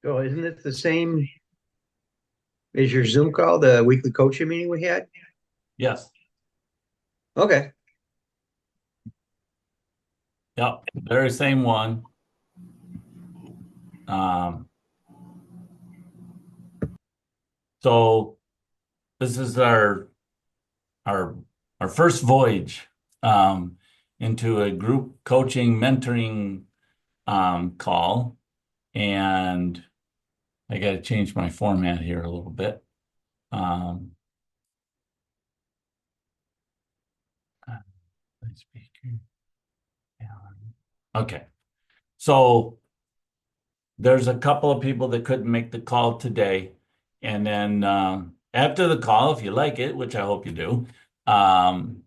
So isn't it the same as your Zoom call, the weekly coaching meeting we had? Yes. Okay. Yep. Very same one. Um, so this is our our first voyage um, into a group coaching mentoring call, and I got to change my format here a little bit. Um, speaker. Okay. So there's a couple of people that couldn't make the call today. And then after the call, if you like it, which I hope you do, um,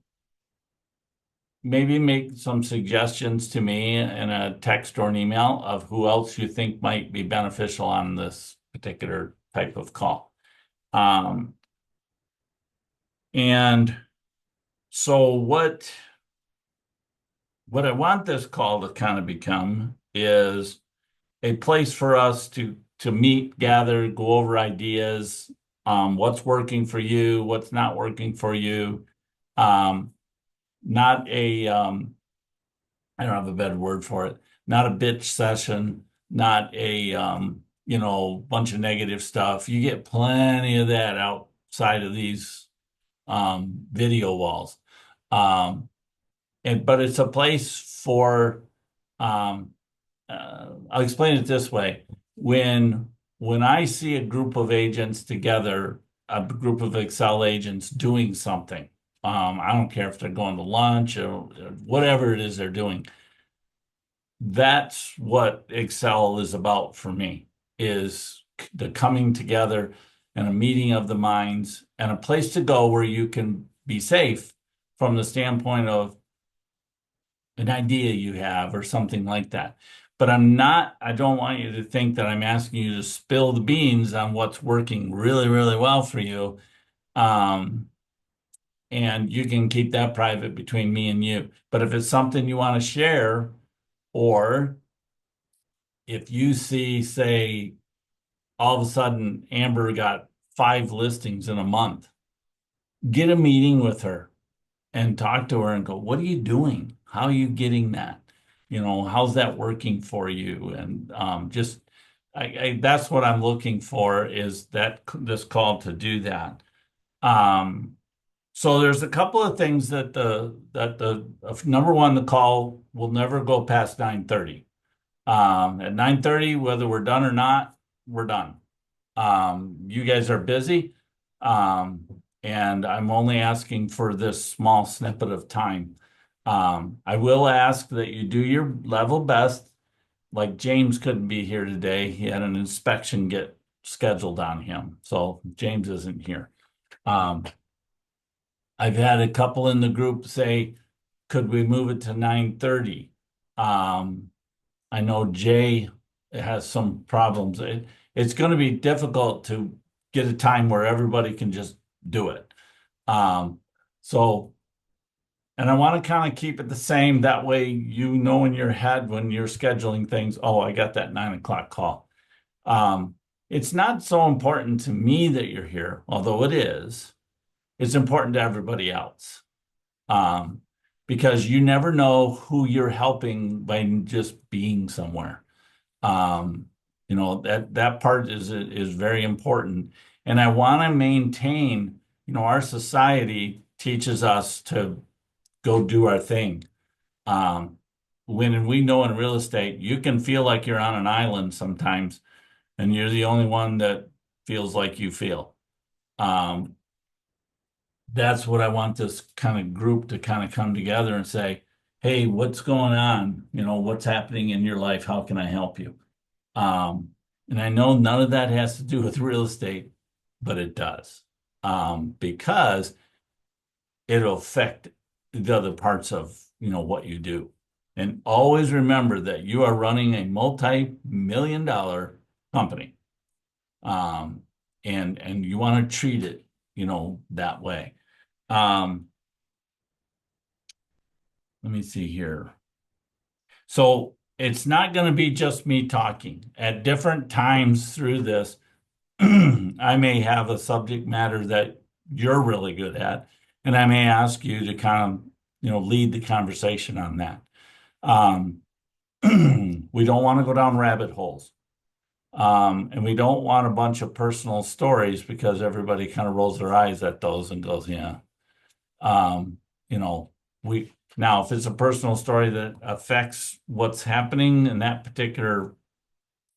maybe make some suggestions to me in a text or an email of who else you think might be beneficial on this particular type of call. Um, and so what I want this call to kind of become is a place for us to meet, gather, go over ideas, what's working for you, what's not working for you. Um, not a I don't have a better word for it. Not a bitch session, not a bunch of negative stuff. You get plenty of that outside of these video walls. Um, but it's a place for um, I'll explain it this way. When I see a group of agents together, a group of Excel agents doing something, I don't care if they're going to lunch or whatever it is they're doing. That's what Excel is about for me, is the coming together and a meeting of the minds and a place to go where you can be safe from the standpoint of an idea you have or something like that. But I don't want you to think that I'm asking you to spill the beans on what's working really, really well for you. Um, and you can keep that private between me and you. But if it's something you want to share, or if you see, say, all of a sudden Amber got 5 listings in a month, get a meeting with her and talk to her and go, what are you doing? How are you getting that? How's that working for you? And just that's what I'm looking for, is that this call to do that. Um, so there's a couple of things that the number one, the call will never go past 9:30. At 9:30, whether we're done or not, we're done. You guys are busy. Um, and I'm only asking for this small snippet of time. I will ask that you do your level best. Like James couldn't be here today. He had an inspection get scheduled on him. So James isn't here. Um, I've had a couple in the group say, could we move it to 9:30? Um, I know Jay has some problems. It's going to be difficult to get a time where everybody can just do it. Um, so, and I want to kind of keep it the same. That way, in your head when you're scheduling things, oh, I got that 9 o'clock call. Um, it's not so important to me that you're here, although it is. It's important to everybody else. Um, because you never know who you're helping by just being somewhere. Um, that part is very important. And I want to maintain, our society teaches us to go do our thing. Um, when we know in real estate, you can feel like you're on an island sometimes, and you're the only one that feels like you feel. Um, that's what I want this kind of group to kind of come together and say, hey, what's going on? What's happening in your life? How can I help you? Um, and I know none of that has to do with real estate, but it does. Because it'll affect the other parts of, what you do. And always remember that you are running a multi-million-dollar company. Um, and you want to treat it, that way. Um, let me see here. So it's not going to be just me talking. At different times through this, I may have a subject matter that you're really good at, and I may ask you to kind of, lead the conversation on that. Um, we don't want to go down rabbit holes. And we don't want a bunch of personal stories because everybody kind of rolls their eyes at those and goes, yeah. Um, you know, we now if it's a personal story that affects what's happening in that particular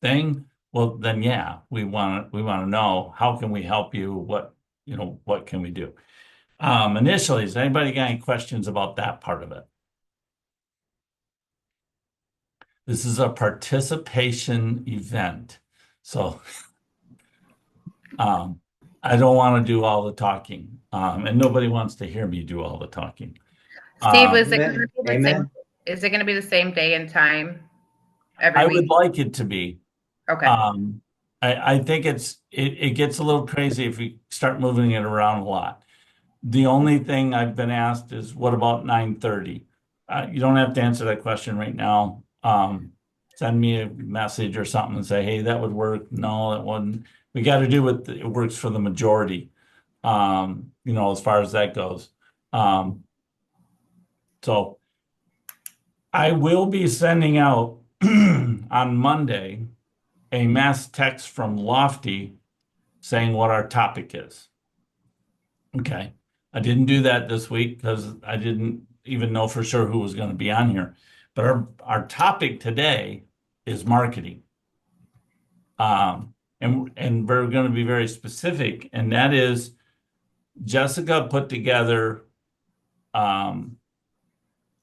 thing, well, then yeah, we want to know how can we help you? What can we do? Initially, has anybody got any questions about that part of it? This is a participation event. So Um, I don't want to do all the talking, and nobody wants to hear me do all the talking. Steve, Um, is it gonna Amen. be the same, Amen. is it gonna be the same day and time every I would week? like it to be. Okay. Um, I think it gets a little crazy if we start moving it around a lot. The only thing I've been asked is, what about 9:30? You don't have to answer that question right now. Send me a message or something and say, hey, that would work. No, that wouldn't. We got to do what it works for the majority. As far as that goes. Um, so I will be sending out on Monday a mass text from Lofty saying what our topic is. Okay. I didn't do that this week because I didn't even know for sure who was going to be on here. But our topic today is marketing. And we're going to be very specific, and that is Jessica put together um,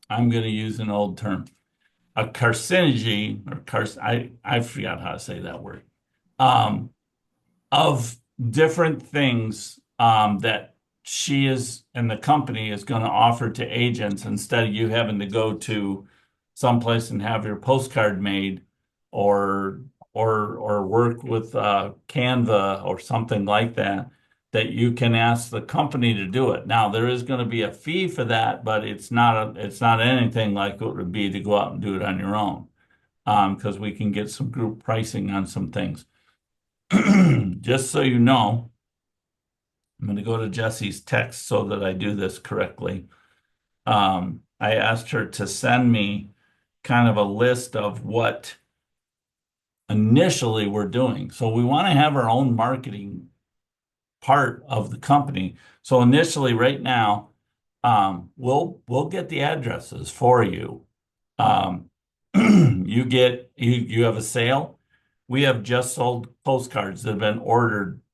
I'm going to use an old term, a carcinogy or I forgot how to say that word, um, of different things that she is and the company is going to offer to agents instead of you having to go to someplace and have your postcard made or or work with Canva or something like that, that you can ask the company to do it. Now there is going to be a fee for that, but it's not anything like it would be to go out and do it on your own. Because we can get some group pricing on some things. Just so you know, I'm going to go to Jesse's text so that I do this correctly. I asked her to send me kind of a list of what initially we're doing. So we want to have our own marketing part of the company. So initially, right now, we'll get the addresses for you. Um, you have a sale. We have just sold postcards that have been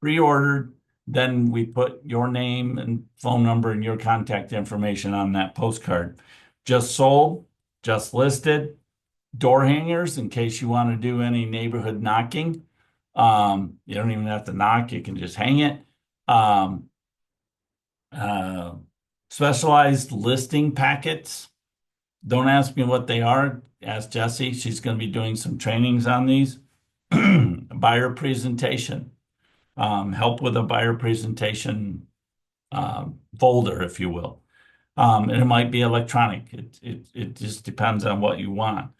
pre-ordered. Then we put your name and phone number and your contact information on that postcard. Just sold, just listed. Door hangers in case you want to do any neighborhood knocking. You don't even have to knock, you can just hang it. Um, uh, Specialized listing packets. Don't ask me what they are. Ask Jessie. She's going to be doing some trainings on these. Buyer presentation. Help with a buyer presentation folder, if you will. And it might be electronic. It just depends on what you want.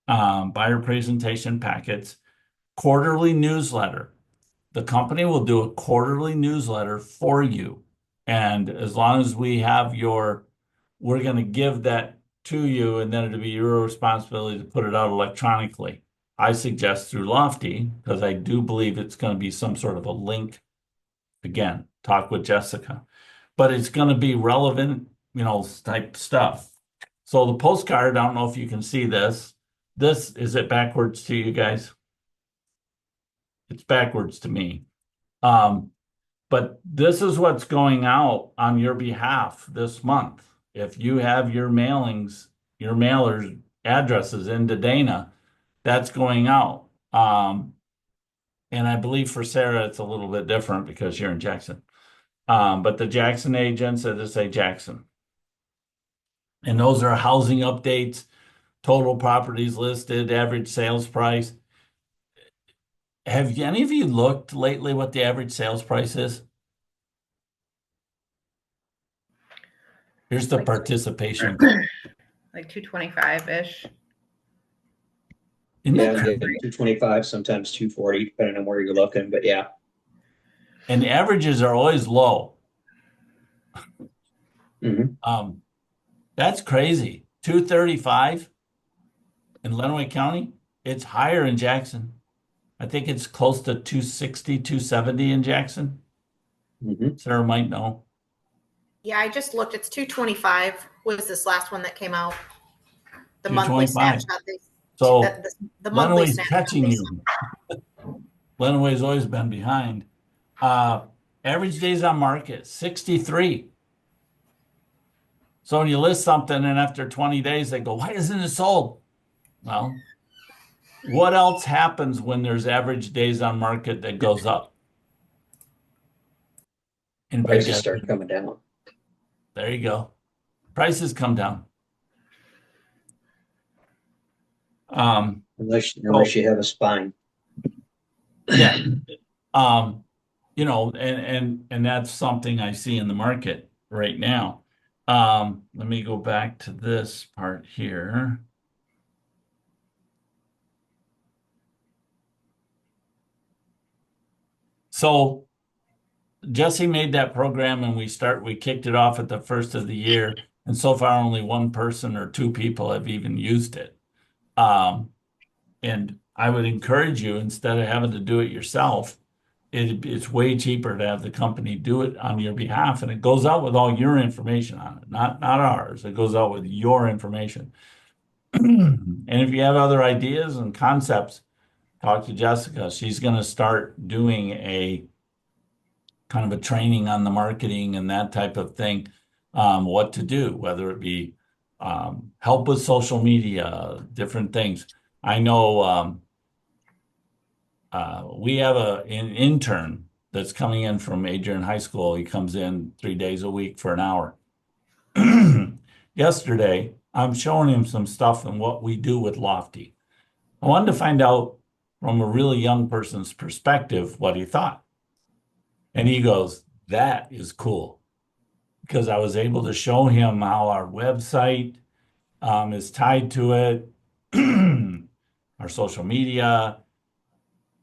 Buyer presentation packets. Quarterly newsletter. The company will do a quarterly newsletter for you. And as long as we're going to give that to you, and then it'll be your responsibility to put it out electronically. I suggest through Lofty, because I do believe it's going to be some sort of a link. Again, talk with Jessica, but it's going to be relevant, type stuff. So the postcard, I don't know if you can see this. Is it backwards to you guys? It's backwards to me. Um, but this is what's going out on your behalf this month. If you have your mailers addresses into Dana, that's going out. And I believe for Sarah, it's a little bit different because you're in Jackson. But the Jackson agents, that just say Jackson. And those are housing updates, total properties listed, average sales price. Have any of you looked lately what the average sales price is? Here's the Like participation. like 225-ish. Isn't Yeah, that I'm crazy? getting 225, sometimes 240, depending on where you're looking. But yeah. And averages are always low. Hmm. Um, that's crazy. 235 in Lenawee County. It's higher in Jackson. I think it's close to 260, 270 in Jackson. Hmm. Sarah might know. Yeah, I just looked. It's 225 was this last one that came out. The monthly 225. snapshot. So The monthly Lenawe's snapshot catching they you. Lenawe's always been behind. Uh, Average days on market, 63. So when you list something and after 20 days they go, why isn't it sold? Well, what else happens when there's average days on market that goes up? Anybody Prices got start coming down There you go. Prices come down. unless So you have a spine. yeah. Um, and that's something I see in the market right now. Let me go back to this part here. So Jesse made that program and we kicked it off at the first of the year. And so far only one person or two people have even used it. Um, and I would encourage you, instead of having to do it yourself, it's way cheaper to have the company do it on your behalf. And it goes out with all your information on it, not ours. It goes out with your information. And if you have other ideas and concepts, talk to Jessica. She's going to start doing a kind of a training on the marketing and that type of thing, what to do, whether it be help with social media, different things. I know we have an intern that's coming in from Adrian High School. He comes in 3 days a week for an hour. Yesterday, I'm showing him some stuff and what we do with Lofty. I wanted to find out from a really young person's perspective what he thought. And he goes, that is cool. Because I was able to show him how our website is tied to it, our social media,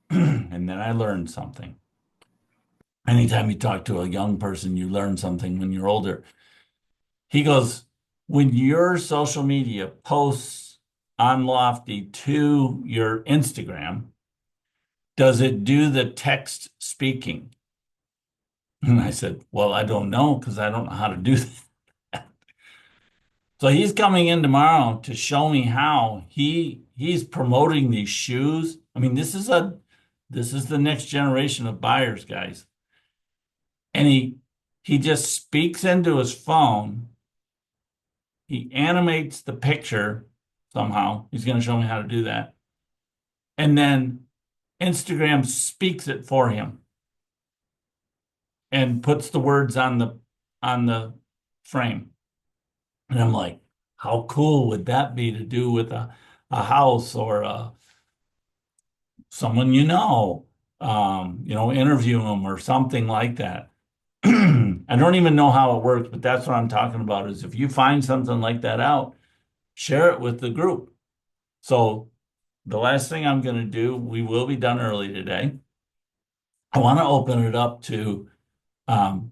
and then I learned something. Anytime you talk to a young person, you learn something when you're older. He goes, when your social media posts on Lofty to your Instagram, does it do the text speaking? And I said, well, I don't know because I don't know how to do that. So he's coming in tomorrow to show me how he's promoting these shoes. I mean, this is the next generation of buyers, guys. And he just speaks into his phone. He animates the picture somehow. He's going to show me how to do that. And then Instagram speaks it for him and puts the words on the frame. And I'm like, how cool would that be to do with a house or someone interview them or something like that. I don't even know how it works, but that's what I'm talking about is if you find something like that out, share it with the group. So the last thing I'm going to do, we will be done early today. I want to open it up to um,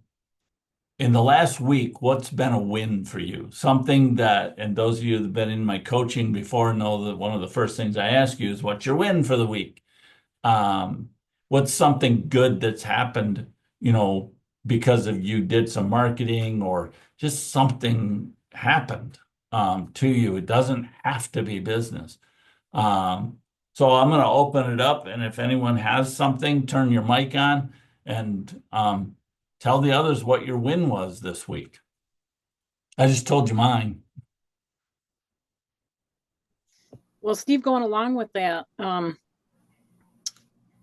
in the last week, what's been a win for you? Something that, and those of you that have been in my coaching before know that one of the first things I ask you is what's your win for the week? Um, what's something good that's happened, because of you did some marketing or just something happened to you. It doesn't have to be business. So I'm going to open it up, and if anyone has something, turn your mic on and tell the others what your win was this week. I just told you mine. Well, Steve, going along with that,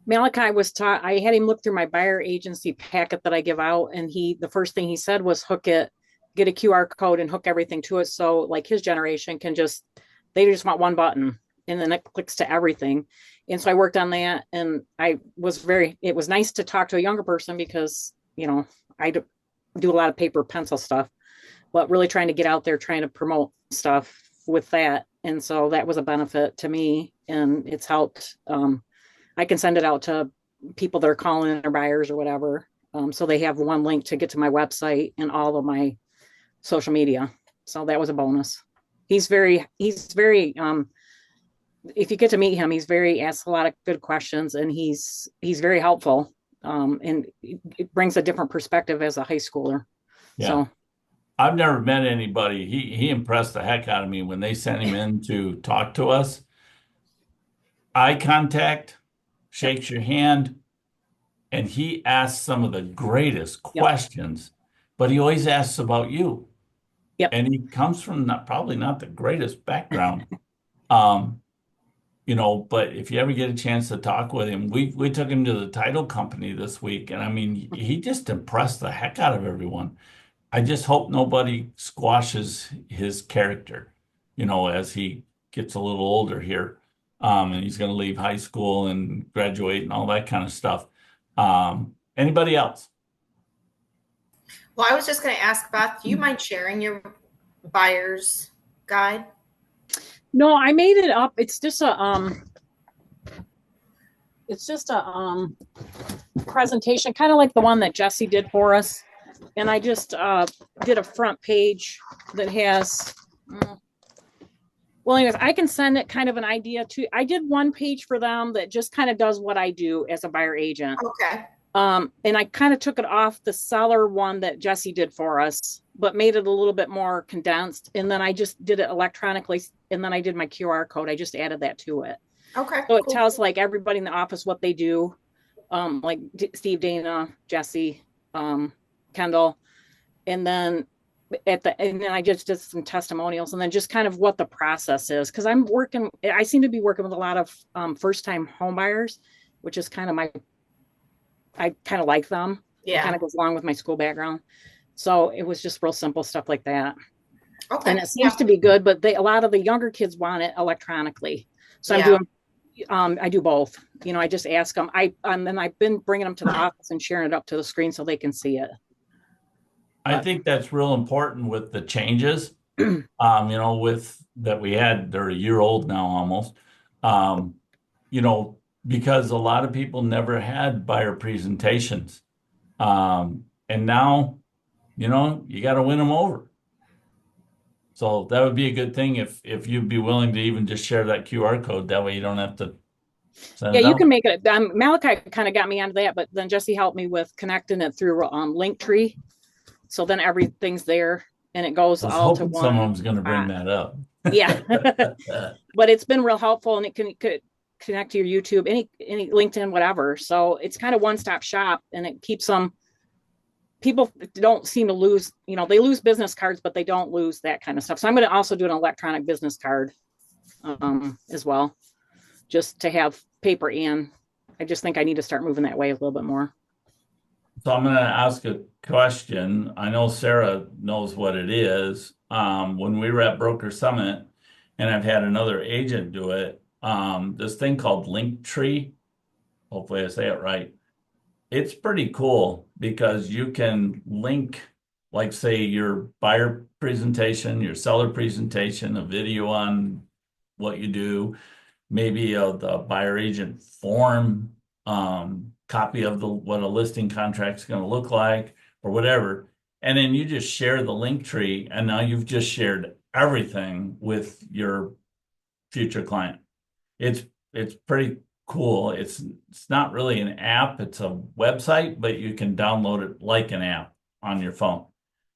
Malachi was taught, I had him look through my buyer agency packet that I give out. And the first thing he said was get a QR code and hook everything to it. So like his generation they just want one button and then it clicks to everything. And so I worked on that and it was nice to talk to a younger person because, I do a lot of paper pencil stuff, but really trying to get out there, trying to promote stuff with that. And so that was a benefit to me, and it's helped. I can send it out to people that are calling or buyers or whatever. So they have one link to get to my website and all of my social media. So that was a bonus. He's very, if you get to meet him, asks a lot of good questions, and he's very helpful. And it brings a different perspective as a high schooler. Yeah. So I've never met anybody. He impressed the heck out of me when they sent him in to talk to us. Eye contact, shakes your hand, and he asks some of the greatest Yep. questions, but he always asks about you. Yep. And he comes from probably not the greatest background. But if you ever get a chance to talk with him, we took him to the title company this week, and I mean, he just impressed the heck out of everyone. I just hope nobody squashes his character, as he gets a little older here. And he's going to leave high school and graduate and all that kind of stuff. Anybody else? Well, I was just going to ask Beth, do you mind sharing your buyer's guide? no, I made it up. It's just a presentation, kind of like the one that Jesse did for us. And I just did a front page that has, well, anyways, I can send it kind of an idea to, I did one page for them that just kind of does what I do as a buyer agent. Okay. And I kind of took it off the seller one that Jesse did for us, but made it a little bit more condensed. And then I just did it electronically. And then I did my QR code. I just added that to it. Okay. So it cool. tells like everybody in the office what they do. Like Steve, Dana, Jesse, Kendall. And then I just did some testimonials, and then just kind of what the process is. Cause I seem to be working with a lot of first time home buyers, which is kind of I kind of like them. Yeah. It kind of goes along with my school background. So it was just real simple stuff like that. Okay. And it seems to be good, but a lot of the younger kids want it electronically. So Yeah. I do both. I just ask them. And I've been bringing them to the office and sharing it up to the screen so they can see it. I think that's real important with the changes, with that we had, they're a year old now almost, because a lot of people never had buyer presentations. And now, you got to win them over. So that would be a good thing if you'd be willing to even just share that QR code. That way you don't have to send it Yeah, you out. can make it. Malachi kind of got me onto that, but then Jesse helped me with connecting it through Linktree. So then everything's there and it goes I was all to hoping one. someone's going to bring that up. Yeah. But it's been real helpful, and it could connect to your YouTube, any LinkedIn, whatever. So it's kind of one-stop shop, and it keeps them. People don't seem to lose, they lose business cards, but they don't lose that kind of stuff. So I'm going to also do an electronic business card as well, just to have paper in. I just think I need to start moving that way a little bit more. So I'm going to ask a question. I know Sarah knows what it is. When we were at Broker Summit, and I've had another agent do it, this thing called Linktree, hopefully I say it right. It's pretty cool because you can link, like say your buyer presentation, your seller presentation, a video on what you do, maybe the buyer agent form, copy of what a listing contract is going to look like or whatever. And then you just share the link tree, and now you've just shared everything with your future client. It's pretty cool. It's not really an app, it's a website, but you can download it like an app on your phone.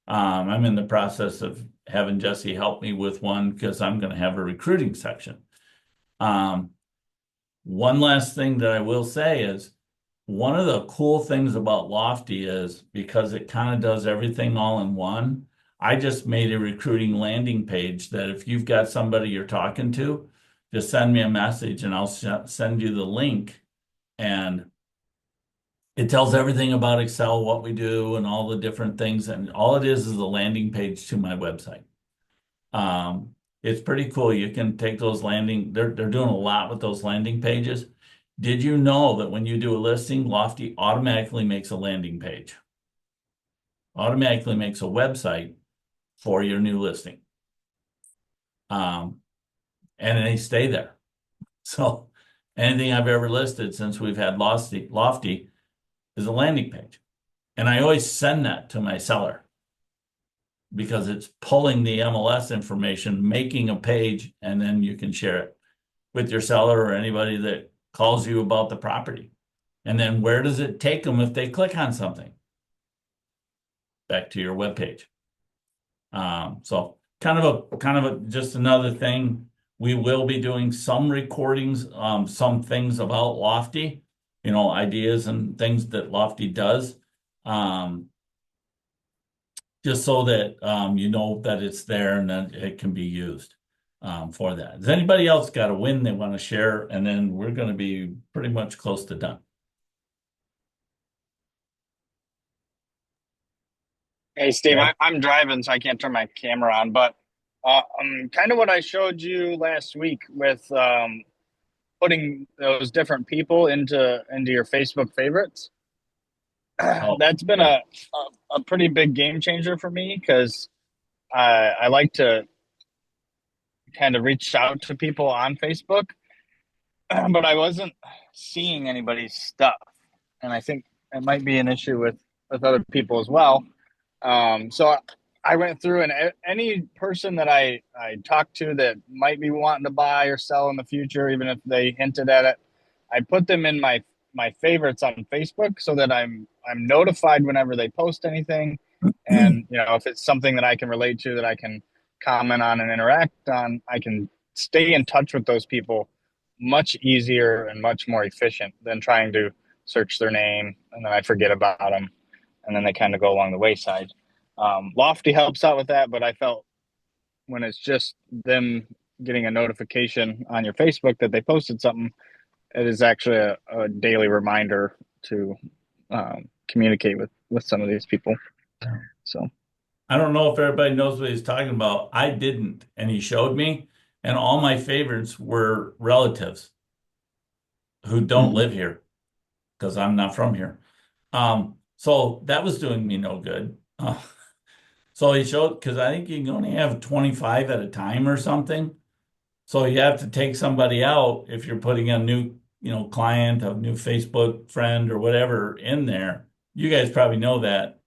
I'm in the process of having Jesse help me with one because I'm going to have a recruiting section. One last thing that I will say is one of the cool things about Lofty is because it kind of does everything all in one. I just made a recruiting landing page that if you've got somebody you're talking to, just send me a message and I'll send you the link. And it tells everything about Xsell, what we do, and all the different things. And all it is a landing page to my website. It's pretty cool. You can take those they're doing a lot with those landing pages. Did you know that when you do a listing, Lofty automatically makes a landing page? Automatically makes a website for your new listing. and they stay there. So anything I've ever listed since we've had Lofty is a landing page. And I always send that to my seller because it's pulling the MLS information, making a page, and then you can share it with your seller or anybody that calls you about the property. And then where does it take them if they click on something? Back to your webpage. So kind of a just another thing. We will be doing some recordings, some things about Lofty, ideas and things that Lofty does. Just so that you know that it's there and that it can be used for that. Has anybody else got a win they want to share? And then we're going to be pretty much close to done. Hey, Steve, Yeah. I'm driving, so I can't turn my camera on, but kind of what I showed you last week with putting those different people into your Facebook favorites. Oh, That's been yeah. a pretty big game changer for me because I like to kind of reach out to people on Facebook, but I wasn't seeing anybody's stuff, and I think it might be an issue with other people as well. So I went through, and any person that I talked to that might be wanting to buy or sell in the future, even if they hinted at it, I put them in my favorites on Facebook so that I'm notified whenever they post anything, and if it's something that I can relate to, that I can comment on and interact on, I can stay in touch with those people much easier and much more efficient than trying to search their name and then I forget about them and then they kind of go along the wayside. Lofty helps out with that, but I felt when it's just them getting a notification on your Facebook that they posted something, it is actually a daily reminder to communicate with some of these people. So I don't know if everybody knows what he's talking about. I didn't, and he showed me, and all my favorites were relatives who don't live here because I'm not from here. So that was doing me no good. So he showed, because I think you can only have 25 at a time or something. So you have to take somebody out if you're putting a new, client, a new Facebook friend or whatever in there. You guys probably know that.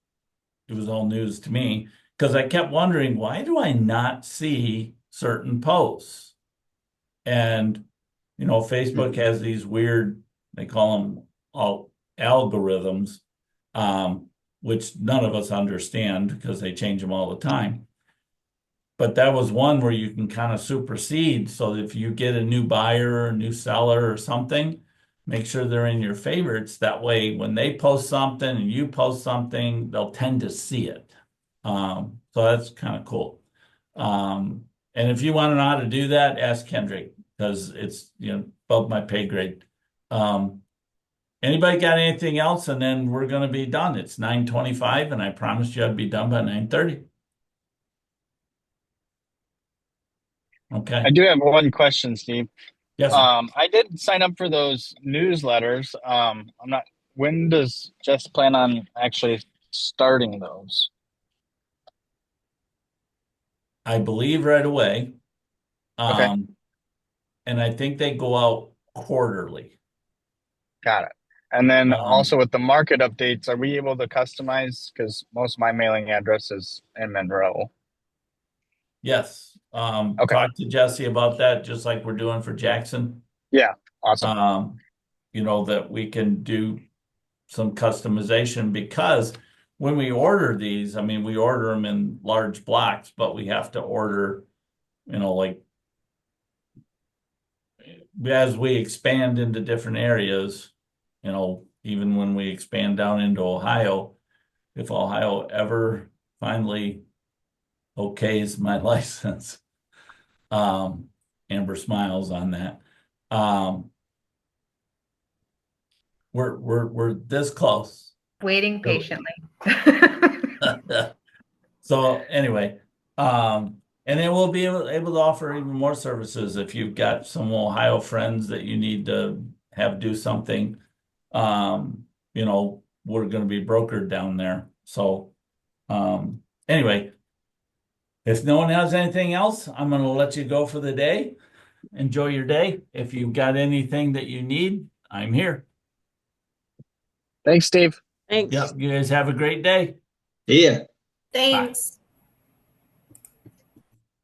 It was all news to me because I kept wondering, why do I not see certain posts? And, Facebook has these weird, they call them all algorithms, which none of us understand because they change them all the time. But that was one where you can kind of supersede. So if you get a new buyer or a new seller or something, make sure they're in your favorites. That way, when they post something and you post something, they'll tend to see it. So that's kind of cool. And if you want to know how to do that, ask Kendrick because it's, above my pay grade. Anybody got anything else? And then we're going to be done. It's 9:25 and I promised you I'd be done by 9:30. Okay. I do have one question, Steve. Yes, sir. I did sign up for those newsletters. When does Jess plan on actually starting those? I believe right away. Okay. And I think they go out quarterly. Got it. And then Um, also with the market updates, are we able to customize? Because most of my mailing address is in Monroe. Yes. Okay. Talk to Jesse about that, just like we're doing for Jackson. Yeah. Awesome. That we can do some customization because when we order these, we order them in large blocks, but we have to order, like as we expand into different areas, even when we expand down into Ohio, if Ohio ever finally okays my license, Amber smiles on that. We're this close. Waiting patiently. So anyway, and then we'll be able to offer even more services if you've got some Ohio friends that you need to have do something. We're going to be brokered down there. So anyway, if no one has anything else, I'm going to let you go for the day. enjoy your day. If you've got anything that you need, I'm here. Thanks, Steve. Thanks. Yep, you guys have a great day. Yeah. Thanks.